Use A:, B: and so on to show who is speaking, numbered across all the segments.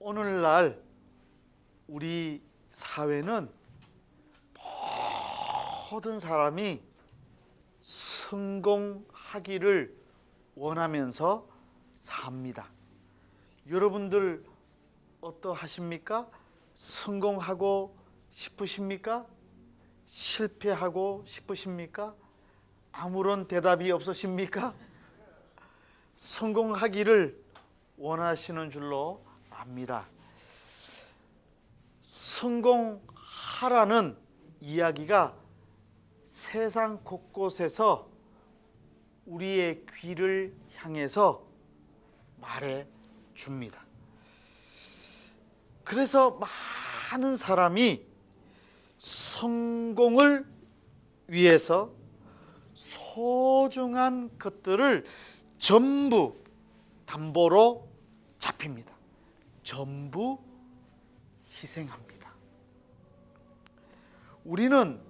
A: 오늘날 우리 사회는 모든 사람이 성공하기를 원하면서 삽니다. 여러분들 어떠하십니까? 성공하고 싶으십니까? 실패하고 싶으십니까? 아무런 대답이 없으십니까? 성공하기를 원하시는 줄로 압니다. 성공하라는 이야기가 세상 곳곳에서 우리의 귀를 향해서 말해 줍니다. 그래서 많은 사람이 성공을 위해서 소중한 것들을 전부 담보로 잡힙니다. 전부 희생합니다. 우리는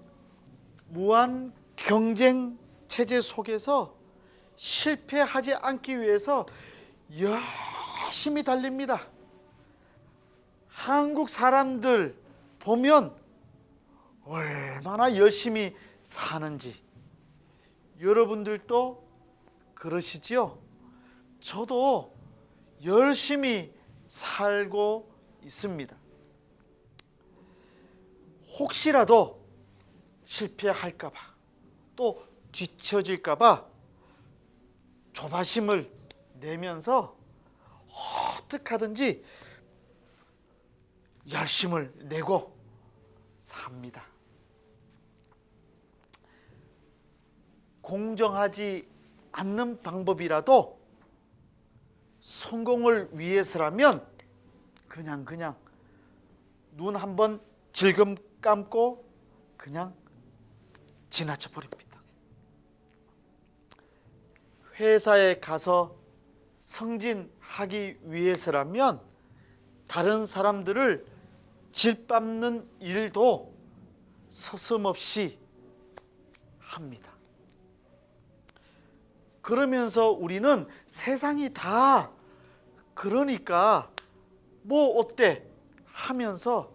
A: 무한 경쟁 체제 속에서 실패하지 않기 위해서 열심히 달립니다. 한국 사람들 보면 얼마나 열심히 사는지 여러분들도 그러시지요? 저도 열심히 살고 있습니다. 혹시라도 실패할까 봐, 또 뒤처질까 봐 조바심을 내면서 어떻게 하든지 열심을 내고 삽니다. 공정하지 않는 방법이라도 성공을 위해서라면 그냥 눈 한번 질금 감고 그냥 지나쳐 버립니다. 회사에 가서 승진하기 위해서라면 다른 사람들을 짓밟는 일도 서슴없이 합니다. 그러면서 우리는 세상이 다 그러니까 뭐 어때 하면서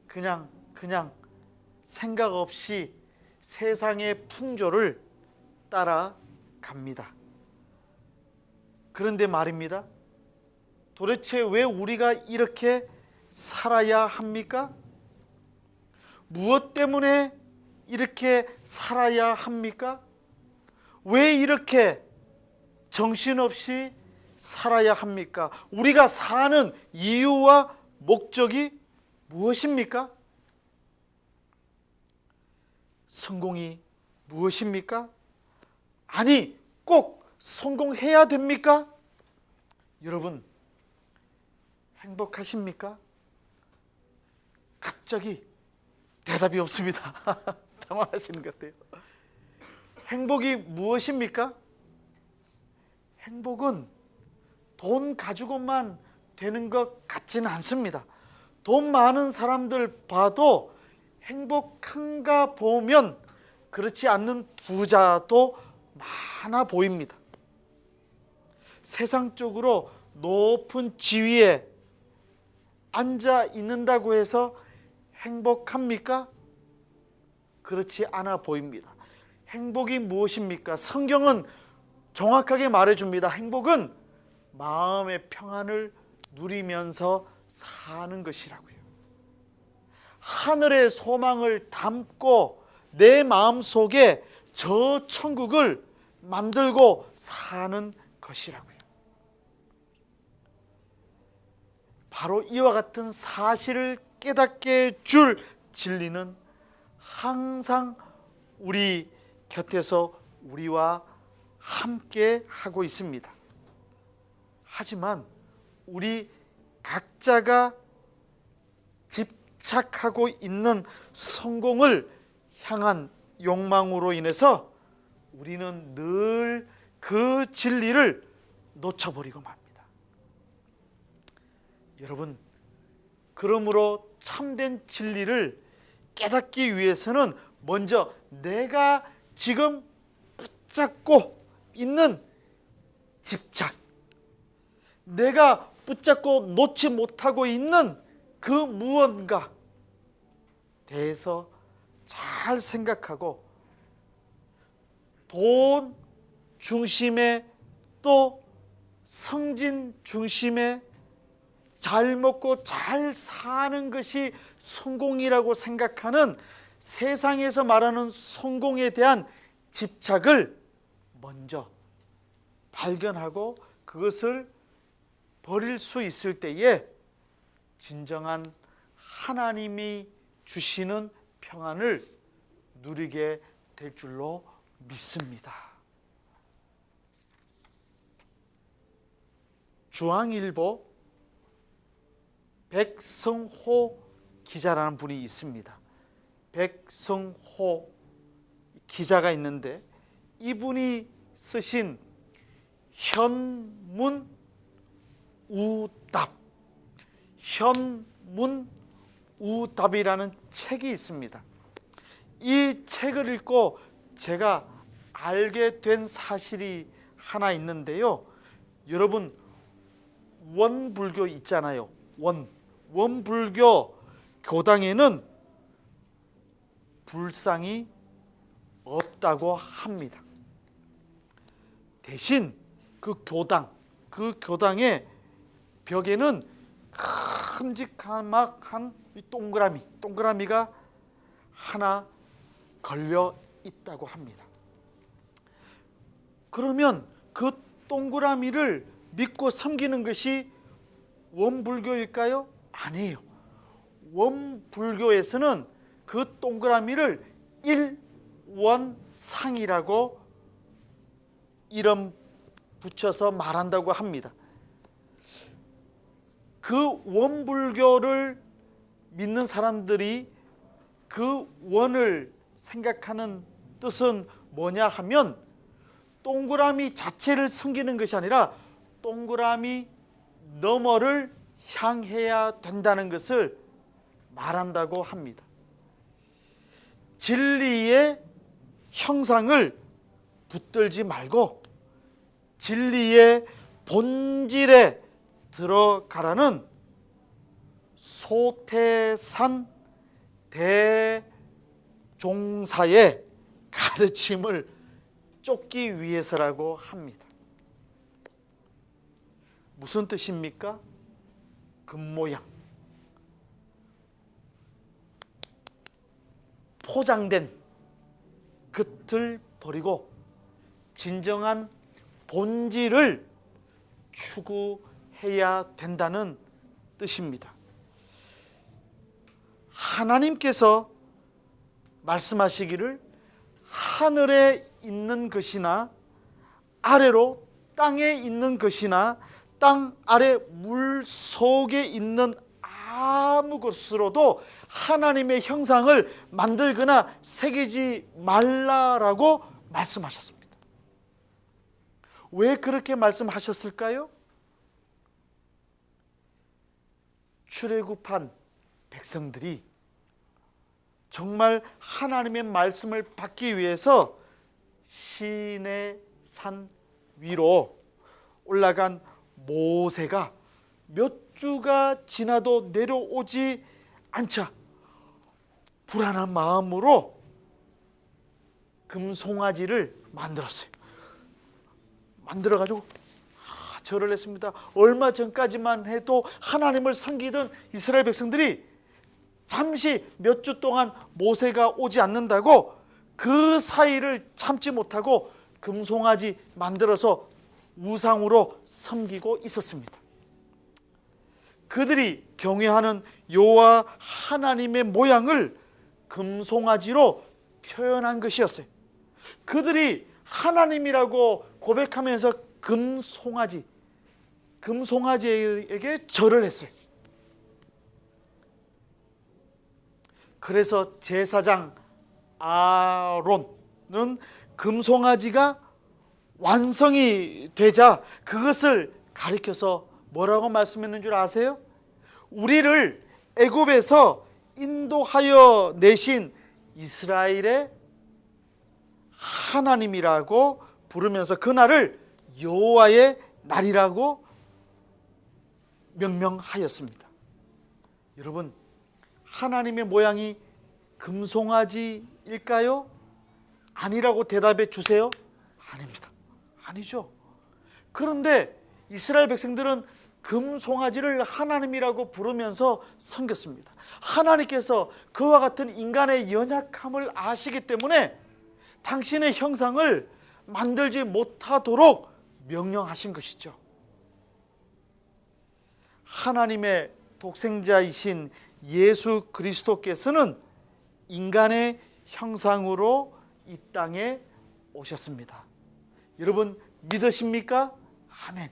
A: 그냥 생각 없이 세상의 풍조를 따라갑니다. 그런데 말입니다. 도대체 왜 우리가 이렇게 살아야 합니까? 무엇 때문에 이렇게 살아야 합니까? 왜 이렇게 정신없이 살아야 합니까? 우리가 사는 이유와 목적이 무엇입니까? 성공이 무엇입니까? 아니, 꼭 성공해야 됩니까? 여러분, 행복하십니까? 갑자기 대답이 없습니다. 당황하시는 것 같아요. 행복이 무엇입니까? 행복은 돈 가지고만 되는 것 같지는 않습니다. 돈 많은 사람들 봐도 행복한가 보면 그렇지 않는 부자도 많아 보입니다. 세상적으로 높은 지위에 앉아 있는다고 해서 행복합니까? 그렇지 않아 보입니다. 행복이 무엇입니까? 성경은 정확하게 말해줍니다. 행복은 마음의 평안을 누리면서 사는 것이라고요. 하늘의 소망을 담고 내 마음속에 저 천국을 만들고 사는 것이라고요. 바로 이와 같은 사실을 깨닫게 줄 진리는 항상 우리 곁에서 우리와 함께 하고 있습니다. 하지만 우리 각자가 집착하고 있는 성공을 향한 욕망으로 인해서 우리는 늘 그 진리를 놓쳐버리고 맙니다. 여러분, 그러므로 참된 진리를 깨닫기 위해서는 먼저 내가 지금 붙잡고 있는 집착, 내가 붙잡고 놓지 못하고 있는 그 무언가 대해서 잘 생각하고 돈 중심의 또 성진 중심의 잘 먹고 잘 사는 것이 성공이라고 생각하는 세상에서 말하는 성공에 대한 집착을 먼저 발견하고 그것을 버릴 수 있을 때에 진정한 하나님이 주시는 평안을 누리게 될 줄로 믿습니다. 중앙일보 백성호 기자라는 분이 있습니다. 백성호 기자가 있는데 이분이 쓰신 현문우답이라는 책이 있습니다. 이 책을 읽고 제가 알게 된 사실이 하나 있는데요. 여러분 원불교 있잖아요. 원불교 교당에는 불상이 없다고 합니다. 대신 그 교당의 벽에는 큼직한 동그라미가 하나 걸려 있다고 합니다. 그러면 그 동그라미를 믿고 섬기는 것이 원불교일까요? 아니에요. 원불교에서는 그 동그라미를 일원상이라고 이름 붙여서 말한다고 합니다. 그 원불교를 믿는 사람들이 그 원을 생각하는 뜻은 뭐냐 하면 동그라미 자체를 섬기는 것이 아니라 동그라미 너머를 향해야 된다는 것을 말한다고 합니다. 진리의 형상을 붙들지 말고 진리의 본질에 들어가라는 소태산 대종사의 가르침을 쫓기 위해서라고 합니다. 무슨 뜻입니까? 겉모양, 포장된 겉을 버리고 진정한 본질을 추구해야 된다는 뜻입니다. 하나님께서 말씀하시기를 하늘에 있는 것이나 아래로 땅에 있는 것이나 땅 아래 물 속에 있는 아무 것으로도 하나님의 형상을 만들거나 새기지 말라라고 말씀하셨습니다. 왜 그렇게 말씀하셨을까요? 출애굽한 백성들이 정말 하나님의 말씀을 받기 위해서 시내 산 위로 올라간 모세가 몇 주가 지나도 내려오지 않자 불안한 마음으로 금송아지를 만들었어요. 만들어가지고 절을 했습니다. 얼마 전까지만 해도 하나님을 섬기던 이스라엘 백성들이 잠시 몇 주 동안 모세가 오지 않는다고 그 사이를 참지 못하고 금송아지 만들어서 우상으로 섬기고 있었습니다. 그들이 경외하는 여호와 하나님의 모양을 금송아지로 표현한 것이었어요. 그들이 하나님이라고 고백하면서 금송아지에게 절을 했어요. 그래서 제사장 아론은 금송아지가 완성이 되자 그것을 가리켜서 뭐라고 말씀했는 줄 아세요? 우리를 애굽에서 인도하여 내신 이스라엘의 하나님이라고 부르면서 그날을 여호와의 날이라고 명명하였습니다. 여러분, 하나님의 모양이 금송아지일까요? 아니라고 대답해 주세요. 아닙니다. 아니죠. 그런데 이스라엘 백성들은 금송아지를 하나님이라고 부르면서 섬겼습니다. 하나님께서 그와 같은 인간의 연약함을 아시기 때문에 당신의 형상을 만들지 못하도록 명령하신 것이죠. 하나님의 독생자이신 예수 그리스도께서는 인간의 형상으로 이 땅에 오셨습니다. 여러분 믿으십니까? 아멘.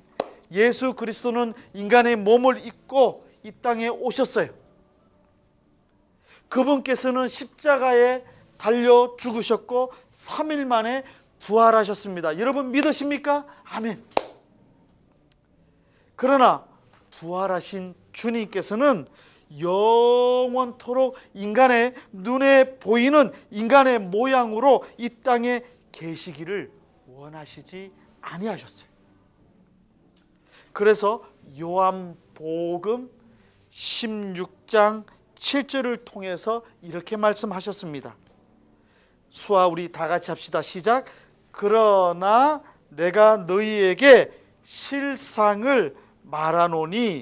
A: 예수 그리스도는 인간의 몸을 입고 이 땅에 오셨어요. 그분께서는 십자가에 달려 죽으셨고 3일 만에 부활하셨습니다. 여러분 믿으십니까? 아멘. 그러나 부활하신 주님께서는 영원토록 인간의 눈에 보이는 인간의 모양으로 이 땅에 계시기를 원하시지 아니하셨어요. 그래서 요한복음 16장 7절을 통해서 이렇게 말씀하셨습니다. 수아, 우리 다 같이 합시다. 시작. 그러나 내가 너희에게 실상을 말하노니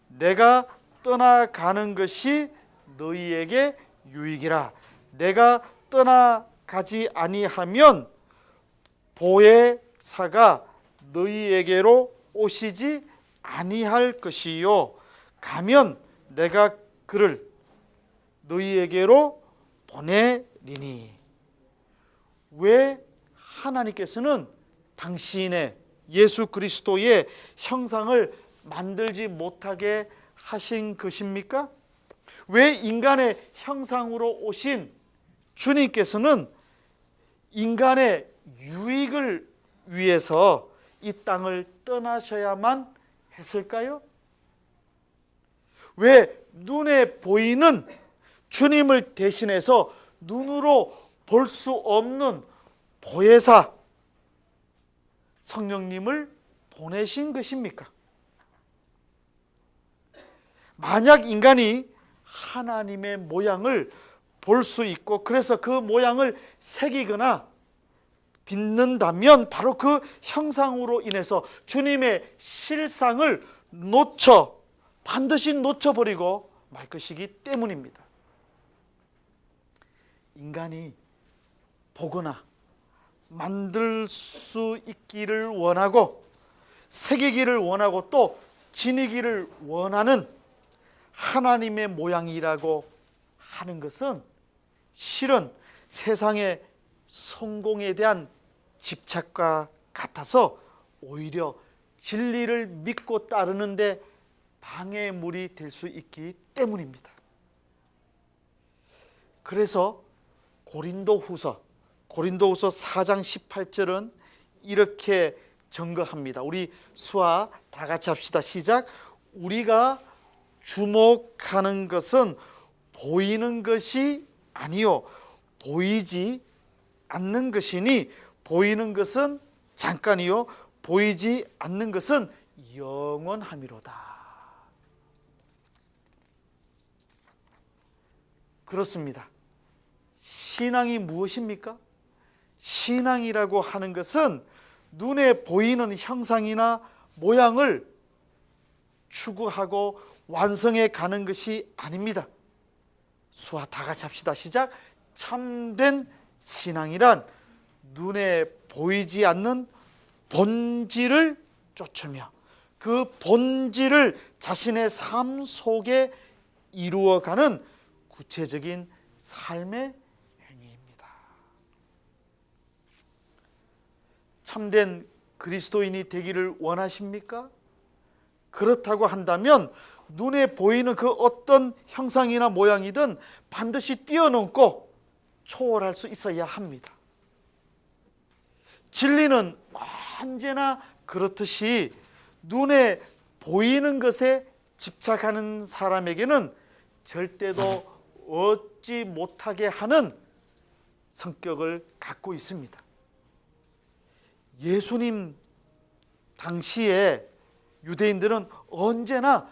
A: 내가 떠나가는 것이 너희에게 유익이라. 내가 떠나가지 아니하면 보혜사가 너희에게로 오시지 아니할 것이요 가면 내가 그를 너희에게로 보내리니. 왜 하나님께서는 당신의 예수 그리스도의 형상을 만들지 못하게 하신 것입니까? 왜 인간의 형상으로 오신 주님께서는 인간의 유익을 위해서 이 땅을 떠나셔야만 했을까요? 왜 눈에 보이는 주님을 대신해서 눈으로 볼 수 없는 보혜사 성령님을 보내신 것입니까? 만약 인간이 하나님의 모양을 볼 수 있고 그래서 그 모양을 새기거나 빚는다면 바로 그 형상으로 인해서 주님의 실상을 반드시 놓쳐버리고 말 것이기 때문입니다. 인간이 보거나 만들 수 있기를 원하고 새기기를 원하고 또 지니기를 원하는 하나님의 모양이라고 하는 것은 실은 세상의 성공에 대한 집착과 같아서 오히려 진리를 믿고 따르는데 방해물이 될 수 있기 때문입니다. 그래서 고린도후서 4장 18절은 이렇게 증거합니다. 우리 수아 다 같이 합시다. 시작. 우리가 주목하는 것은 보이는 것이 아니요 보이지 않는 것이니 보이는 것은 잠깐이요 보이지 않는 것은 영원함이로다. 그렇습니다. 신앙이 무엇입니까? 신앙이라고 하는 것은 눈에 보이는 형상이나 모양을 추구하고 완성해 가는 것이 아닙니다. 수아 다 같이 합시다. 시작. 참된 신앙이란 눈에 보이지 않는 본질을 쫓으며 그 본질을 자신의 삶 속에 이루어가는 구체적인 삶의 행위입니다. 참된 그리스도인이 되기를 원하십니까? 그렇다고 한다면 눈에 보이는 그 어떤 형상이나 모양이든 반드시 뛰어넘고 초월할 수 있어야 합니다. 진리는 언제나 그렇듯이 눈에 보이는 것에 집착하는 사람에게는 절대도 얻지 못하게 하는 성격을 갖고 있습니다. 예수님 당시에 유대인들은 언제나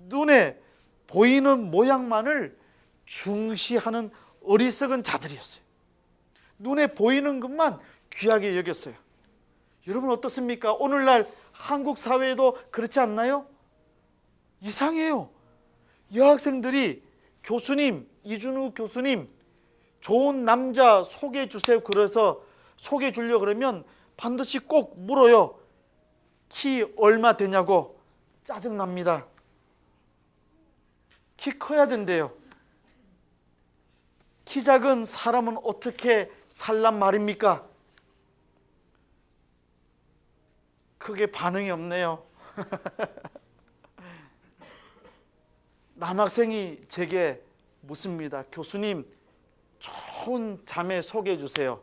A: 눈에 보이는 모양만을 중시하는 어리석은 자들이었어요. 눈에 보이는 것만 귀하게 여겼어요. 여러분 어떻습니까? 오늘날 한국 사회에도 그렇지 않나요? 이상해요. 여학생들이 교수님, 이준우 교수님 좋은 남자 소개해 주세요. 그래서 소개해 주려고 그러면 반드시 꼭 물어요. 키 얼마 되냐고. 짜증납니다. 키 커야 된대요. 키 작은 사람은 어떻게 살란 말입니까? 크게 반응이 없네요. 남학생이 제게 묻습니다. 교수님, 좋은 자매 소개해 주세요.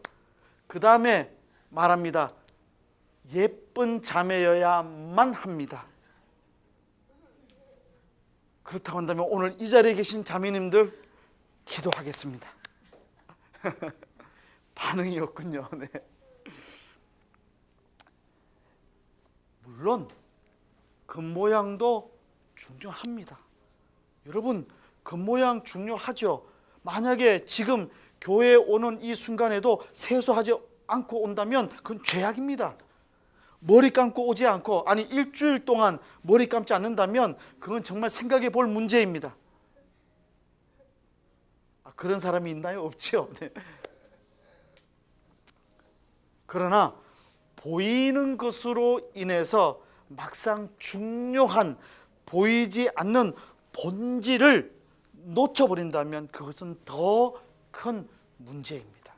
A: 그 다음에 말합니다. 예쁜 자매여야만 합니다. 그렇다고 한다면 오늘 이 자리에 계신 자매님들 기도하겠습니다. 반응이 없군요. 네. 물론 겉모양도 중요합니다. 여러분, 겉모양 중요하죠. 만약에 지금 교회에 오는 이 순간에도 세수하지 않고 온다면 그건 죄악입니다. 머리 감고 오지 않고, 아니 일주일 동안 머리 감지 않는다면 그건 정말 생각해 볼 문제입니다. 그런 사람이 있나요? 없죠. 네. 그러나 보이는 것으로 인해서 막상 중요한 보이지 않는 본질을 놓쳐버린다면 그것은 더 큰 문제입니다.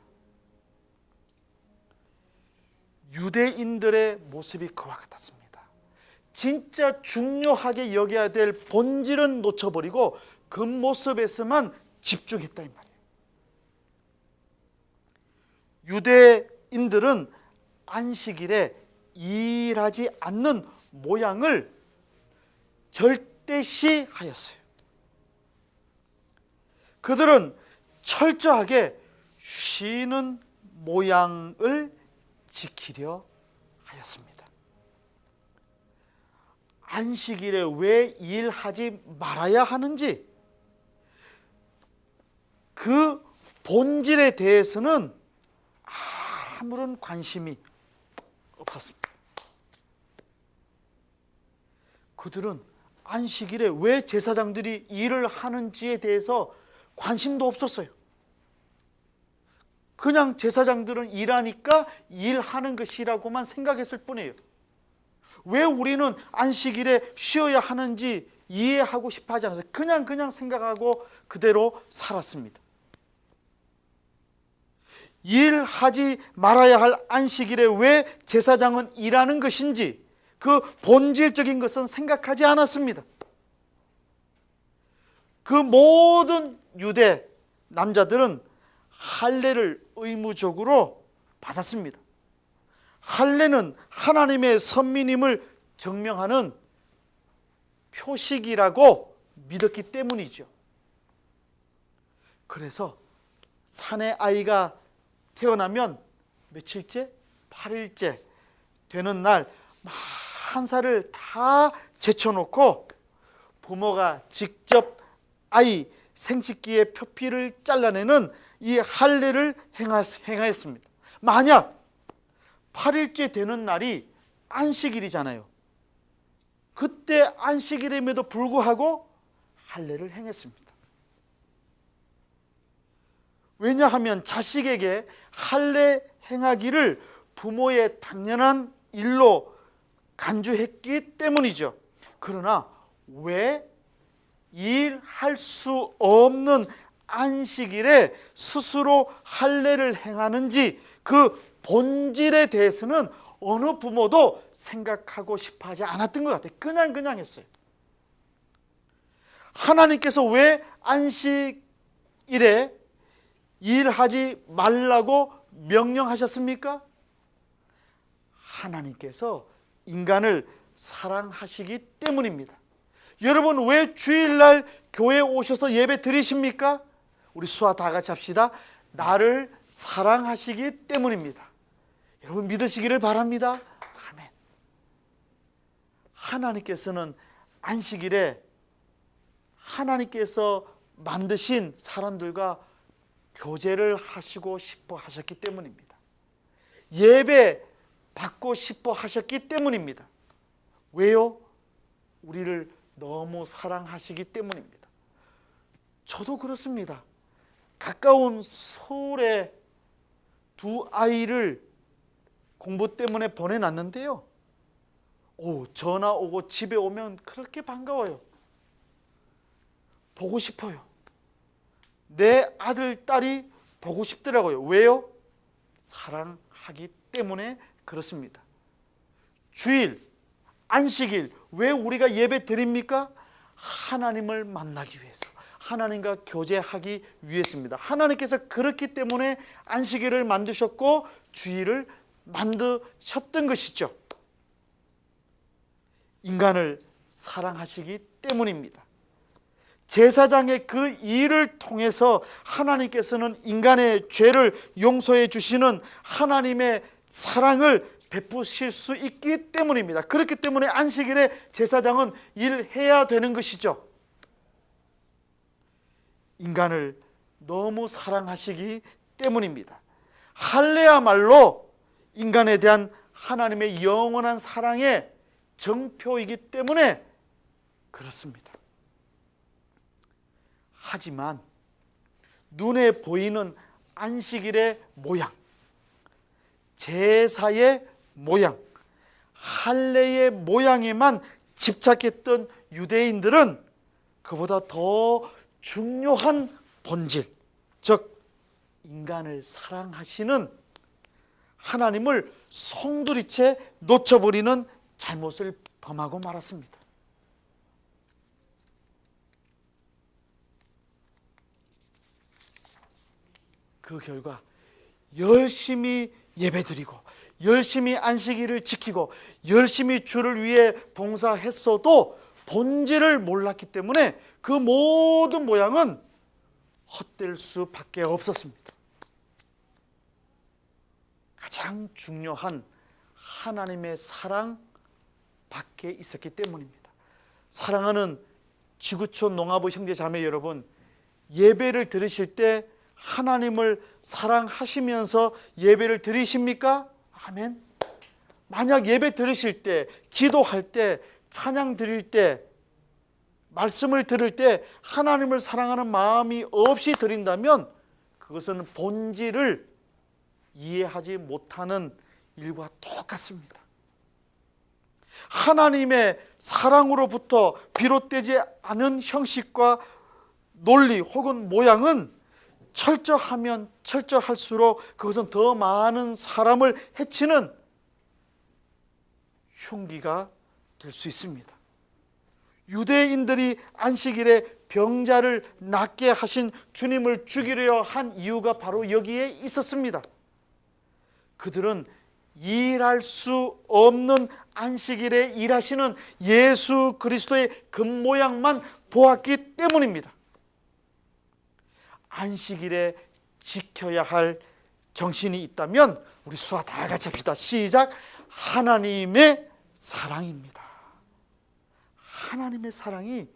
A: 유대인들의 모습이 그와 같았습니다. 진짜 중요하게 여겨야 될 본질은 놓쳐버리고 그 모습에서만 집중했다 이 말이에요. 유대인들은 안식일에 일하지 않는 모양을 절대시 하였어요. 그들은 철저하게 쉬는 모양을 지키려 하였습니다. 안식일에 왜 일하지 말아야 하는지 그 본질에 대해서는 아무런 관심이 없었습니다. 그들은 안식일에 왜 제사장들이 일을 하는지에 대해서 관심도 없었어요. 그냥 제사장들은 일하니까 일하는 것이라고만 생각했을 뿐이에요. 왜 우리는 안식일에 쉬어야 하는지 이해하고 싶어 하지 않았어요. 그냥 생각하고 그대로 살았습니다. 일하지 말아야 할 안식일에 왜 제사장은 일하는 것인지 그 본질적인 것은 생각하지 않았습니다. 그 모든 유대 남자들은 할례를 의무적으로 받았습니다. 할례는 하나님의 선민임을 증명하는 표식이라고 믿었기 때문이죠. 그래서 사내 아이가 태어나면 며칠째? 8일째 되는 날 한 살을 다 제쳐놓고 부모가 직접 아이 생식기의 표피를 잘라내는 이 할례를 행하였습니다. 만약 8일째 되는 날이 안식일이잖아요. 그때 안식일임에도 불구하고 할례를 행했습니다. 왜냐하면 자식에게 할례 행하기를 부모의 당연한 일로 간주했기 때문이죠. 그러나 왜 일할 수 없는 안식일에 스스로 할례를 행하는지 그 본질에 대해서는 어느 부모도 생각하고 싶어 하지 않았던 것 같아요. 그냥 했어요. 하나님께서 왜 안식일에 일하지 말라고 명령하셨습니까? 하나님께서 인간을 사랑하시기 때문입니다. 여러분 왜 주일날 교회에 오셔서 예배 드리십니까? 우리 수아 다 같이 합시다. 나를 사랑하시기 때문입니다. 여러분 믿으시기를 바랍니다. 아멘. 하나님께서는 안식일에 하나님께서 만드신 사람들과 교제를 하시고 싶어 하셨기 때문입니다. 예배 받고 싶어 하셨기 때문입니다. 왜요? 우리를 너무 사랑하시기 때문입니다. 저도 그렇습니다. 가까운 서울에 두 아이를 공부 때문에 보내놨는데요. 전화 오고 집에 오면 그렇게 반가워요. 보고 싶어요. 내 아들, 딸이 보고 싶더라고요. 왜요? 사랑하기 때문에 그렇습니다. 주일, 안식일, 왜 우리가 예배 드립니까? 하나님을 만나기 위해서, 하나님과 교제하기 위해서입니다. 하나님께서 그렇기 때문에 안식일을 만드셨고 주일을 만드셨던 것이죠. 인간을 사랑하시기 때문입니다. 제사장의 그 일을 통해서 하나님께서는 인간의 죄를 용서해 주시는 하나님의 사랑을 베푸실 수 있기 때문입니다. 그렇기 때문에 안식일에 제사장은 일해야 되는 것이죠. 인간을 너무 사랑하시기 때문입니다. 할례야말로 인간에 대한 하나님의 영원한 사랑의 정표이기 때문에 그렇습니다. 하지만 눈에 보이는 안식일의 모양, 제사의 모양, 할례의 모양에만 집착했던 유대인들은 그보다 더 중요한 본질, 즉 인간을 사랑하시는 하나님을 송두리째 놓쳐버리는 잘못을 범하고 말았습니다. 그 결과 열심히 예배드리고 열심히 안식일을 지키고 열심히 주를 위해 봉사했어도 본질을 몰랐기 때문에 그 모든 모양은 헛될 수밖에 없었습니다. 가장 중요한 하나님의 사랑 밖에 있었기 때문입니다. 사랑하는 지구촌 농아부 형제 자매 여러분, 예배를 드리실 때 하나님을 사랑하시면서 예배를 드리십니까? 아멘. 만약 예배 드리실 때, 기도할 때, 찬양 드릴 때, 말씀을 들을 때 하나님을 사랑하는 마음이 없이 드린다면 그것은 본질을 이해하지 못하는 일과 똑같습니다. 하나님의 사랑으로부터 비롯되지 않은 형식과 논리 혹은 모양은 철저하면 철저할수록 그것은 더 많은 사람을 해치는 흉기가 될 수 있습니다. 유대인들이 안식일에 병자를 낫게 하신 주님을 죽이려 한 이유가 바로 여기에 있었습니다. 그들은 일할 수 없는 안식일에 일하시는 예수 그리스도의 겉모양만 보았기 때문입니다. 안식일에 지켜야 할 정신이 있다면 우리 수화 다 같이 합시다. 시작. 하나님의 사랑입니다. 하나님의 사랑이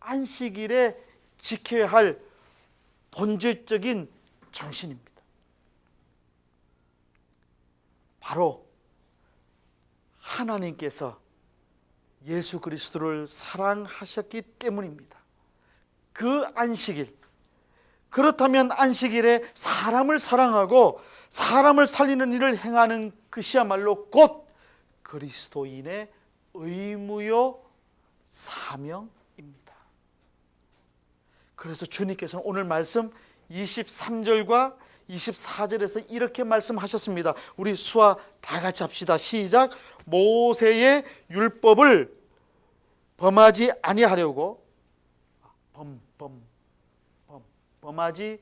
A: 안식일에 지켜야 할 본질적인 정신입니다. 바로 하나님께서 예수 그리스도를 사랑하셨기 때문입니다. 그 안식일, 그렇다면 안식일에 사람을 사랑하고 사람을 살리는 일을 행하는 것이야말로 곧 그리스도인의 의무요 사명입니다. 그래서 주님께서는 오늘 말씀 23절과 24절에서 이렇게 말씀하셨습니다. 우리 수화 다 같이 합시다. 시작. 모세의 율법을 범하지 아니하려고 범하지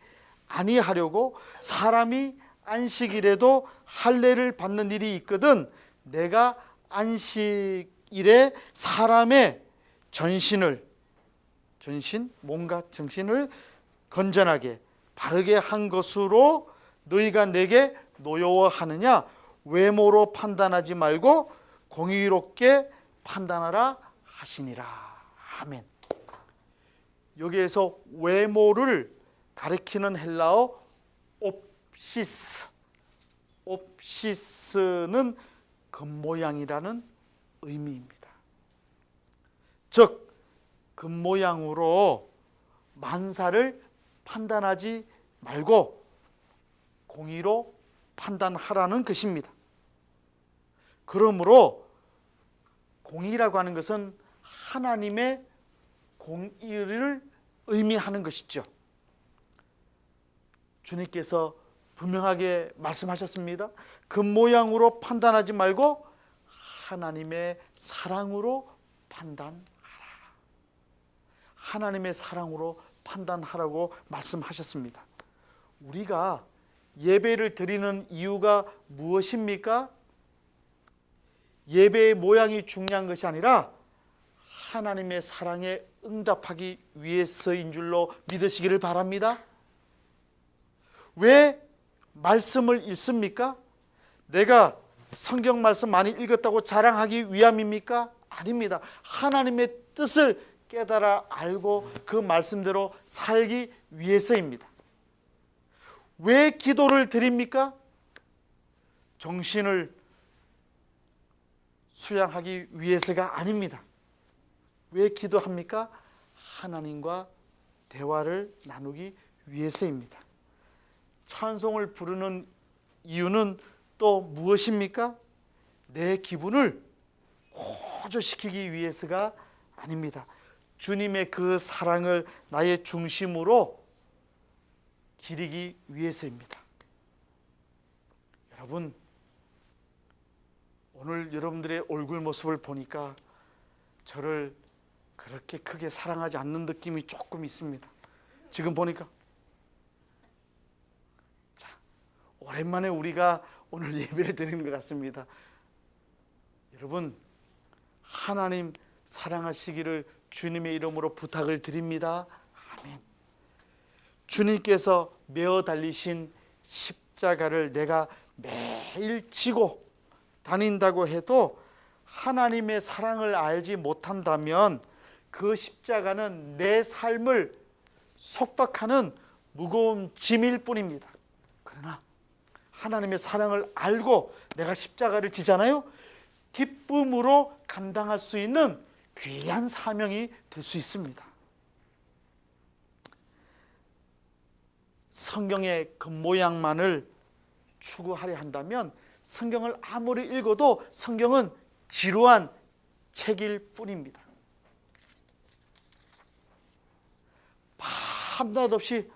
A: 아니하려고 사람이 안식일에도 할례를 받는 일이 있거든 내가 안식일에 사람의 몸과 정신을 건전하게 바르게 한 것으로 너희가 내게 노여워하느냐? 외모로 판단하지 말고 공의롭게 판단하라 하시니라. 아멘. 여기에서 외모를 가리키는 헬라어 옵시스. 옵시스는 겉모양이라는 의미입니다. 즉 겉모양으로 만사를 판단하지 말고 공의로 판단하라는 것입니다. 그러므로 공의라고 하는 것은 하나님의 공의를 의미하는 것이죠. 주님께서 분명하게 말씀하셨습니다. 겉모양으로 판단하지 말고 하나님의 사랑으로 판단하라. 하나님의 사랑으로 판단하라고 말씀하셨습니다. 우리가 예배를 드리는 이유가 무엇입니까? 예배의 모양이 중요한 것이 아니라 하나님의 사랑에 응답하기 위해서인 줄로 믿으시기를 바랍니다. 왜 말씀을 읽습니까? 내가 성경 말씀 많이 읽었다고 자랑하기 위함입니까? 아닙니다. 하나님의 뜻을 깨달아 알고 그 말씀대로 살기 위해서입니다. 왜 기도를 드립니까? 정신을 수양하기 위해서가 아닙니다. 왜 기도합니까? 하나님과 대화를 나누기 위해서입니다. 찬송을 부르는 이유는 또 무엇입니까? 내 기분을 호조시키기 위해서가 아닙니다. 주님의 그 사랑을 나의 중심으로 기리기 위해서입니다. 여러분, 오늘 여러분들의 얼굴 모습을 보니까 저를 그렇게 크게 사랑하지 않는 느낌이 조금 있습니다. 지금 보니까 자, 오랜만에 우리가 오늘 예배를 드리는 것 같습니다. 여러분, 하나님 사랑하시기를 주님의 이름으로 부탁을 드립니다. 아멘. 주님께서 메어 달리신 십자가를 내가 매일 지고 다닌다고 해도 하나님의 사랑을 알지 못한다면 그 십자가는 내 삶을 속박하는 무거운 짐일 뿐입니다. 그러나 하나님의 사랑을 알고 내가 십자가를 지잖아요. 기쁨으로 감당할 수 있는 귀한 사명이 될 수 있습니다. 성경의 겉모양만을 추구하려 한다면 성경을 아무리 읽어도 성경은 지루한 책일 뿐입니다. 밤낮 없이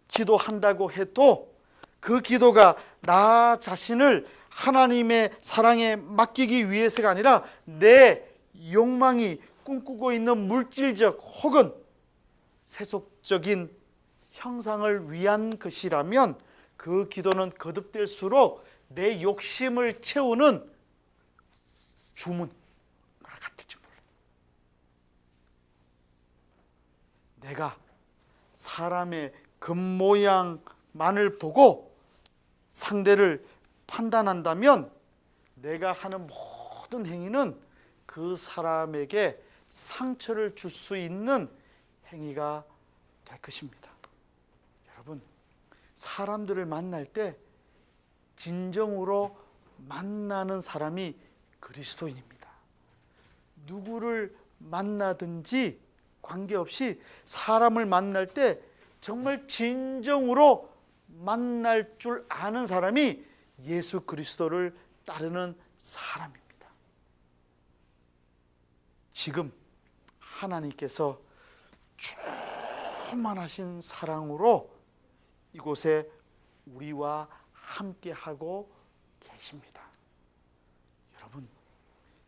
A: 기도한다고 해도 그 기도가 나 자신을 하나님의 사랑에 맡기기 위해서가 아니라 내 욕망이 꿈꾸고 있는 물질적 혹은 세속적인 형상을 위한 것이라면 그 기도는 거듭될수록 내 욕심을 채우는 주문과 같을지 몰라요. 내가 사람의 겉모양만을 보고 상대를 판단한다면 내가 하는 모든 행위는 그 사람에게 상처를 줄 수 있는 행위가 될 것입니다. 여러분, 사람들을 만날 때 진정으로 만나는 사람이 그리스도인입니다. 누구를 만나든지 관계없이 사람을 만날 때 정말 진정으로 만날 줄 아는 사람이 예수 그리스도를 따르는 사람입니다. 지금 하나님께서 충만하신 사랑으로 이곳에 우리와 함께하고 계십니다. 여러분,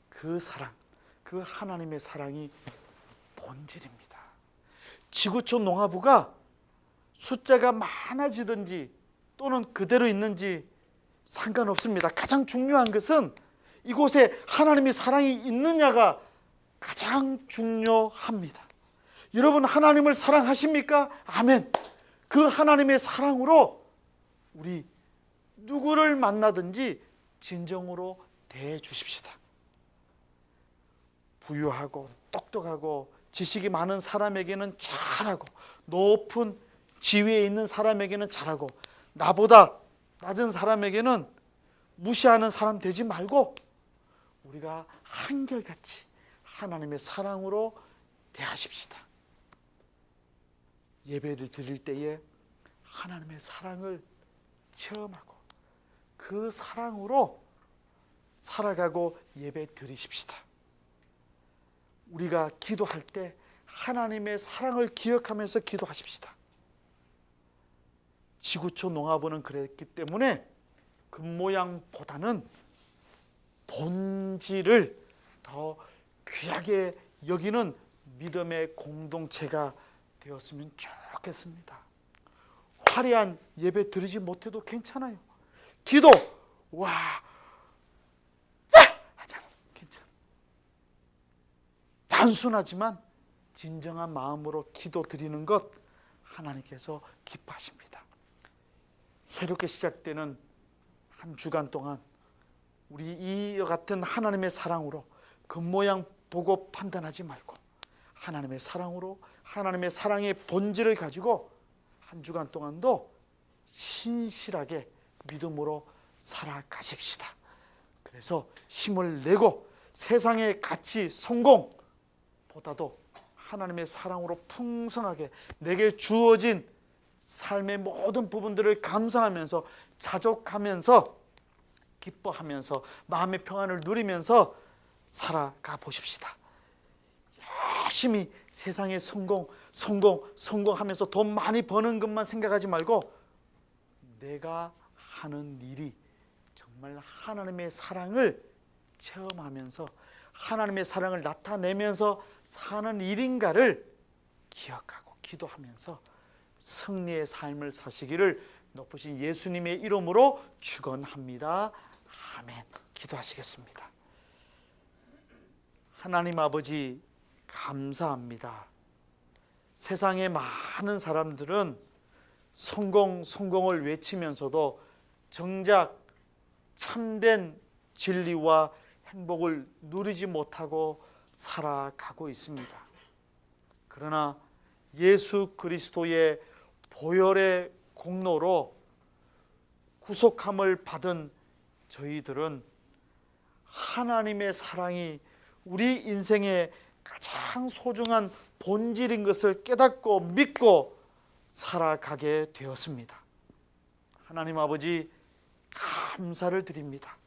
A: 그 사랑, 그 하나님의 사랑이 본질입니다. 지구촌 농화부가 숫자가 많아지든지 또는 그대로 있는지 상관없습니다. 가장 중요한 것은 이곳에 하나님의 사랑이 있느냐가 가장 중요합니다. 여러분, 하나님을 사랑하십니까? 아멘. 그 하나님의 사랑으로 우리 누구를 만나든지 진정으로 대해 주십시다. 부유하고 똑똑하고 지식이 많은 사람에게는 잘하고, 높은 지위에 있는 사람에게는 잘하고, 나보다 낮은 사람에게는 무시하는 사람 되지 말고 우리가 한결같이 하나님의 사랑으로 대하십시다. 예배를 드릴 때에 하나님의 사랑을 체험하고 그 사랑으로 살아가고 예배 드리십시다. 우리가 기도할 때 하나님의 사랑을 기억하면서 기도하십시다. 지구촌 농화부는 그랬기 때문에 겉모양보다는 본질을 더 귀하게 여기는 믿음의 공동체가 되었으면 좋겠습니다. 화려한 예배 드리지 못해도 괜찮아요. 기도 와 하잖아, 괜찮아. 단순하지만 진정한 마음으로 기도 드리는 것 하나님께서 기뻐하십니다. 새롭게 시작되는 한 주간 동안 우리 이와 같은 하나님의 사랑으로 겉모양 보고 판단하지 말고 하나님의 사랑으로, 하나님의 사랑의 본질을 가지고 한 주간 동안도 신실하게 믿음으로 살아가십시다. 그래서 힘을 내고 세상의 가치, 성공보다도 하나님의 사랑으로 풍성하게 내게 주어진 삶의 모든 부분들을 감사하면서, 자족하면서, 기뻐하면서, 마음의 평안을 누리면서 살아가 보십시다. 열심히 세상의 성공하면서 돈 많이 버는 것만 생각하지 말고 내가 하는 일이 정말 하나님의 사랑을 체험하면서 하나님의 사랑을 나타내면서 사는 일인가를 기억하고 기도하면서 승리의 삶을 사시기를 높으신 예수님의 이름으로 축원합니다. 아멘. 기도하시겠습니다. 하나님 아버지, 감사합니다. 세상의 많은 사람들은 성공을 외치면서도 정작 참된 진리와 행복을 누리지 못하고 살아가고 있습니다. 그러나 예수 그리스도의 보혈의 공로로 구속함을 받은 저희들은 하나님의 사랑이 우리 인생의 가장 소중한 본질인 것을 깨닫고 믿고 살아가게 되었습니다. 하나님 아버지, 감사를 드립니다.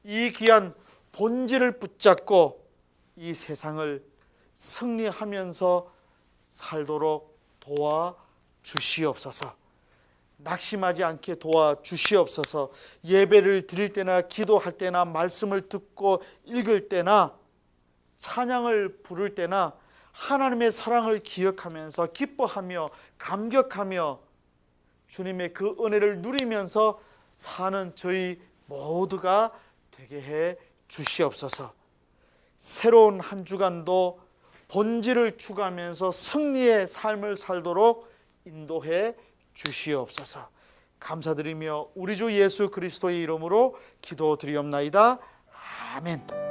A: 이 귀한 본질을 붙잡고 이 세상을 승리하면서 살도록 도와주시옵소서. 낙심하지 않게 도와주시옵소서. 예배를 드릴 때나 기도할 때나 말씀을 듣고 읽을 때나 찬양을 부를 때나 하나님의 사랑을 기억하면서 기뻐하며 감격하며 주님의 그 은혜를 누리면서 사는 저희 모두가 되게 해 주시옵소서. 새로운 한 주간도 본질을 추구하면서 승리의 삶을 살도록 인도해 주시옵소서. 감사드리며 우리 주 예수 그리스도의 이름으로 기도드리옵나이다. 아멘.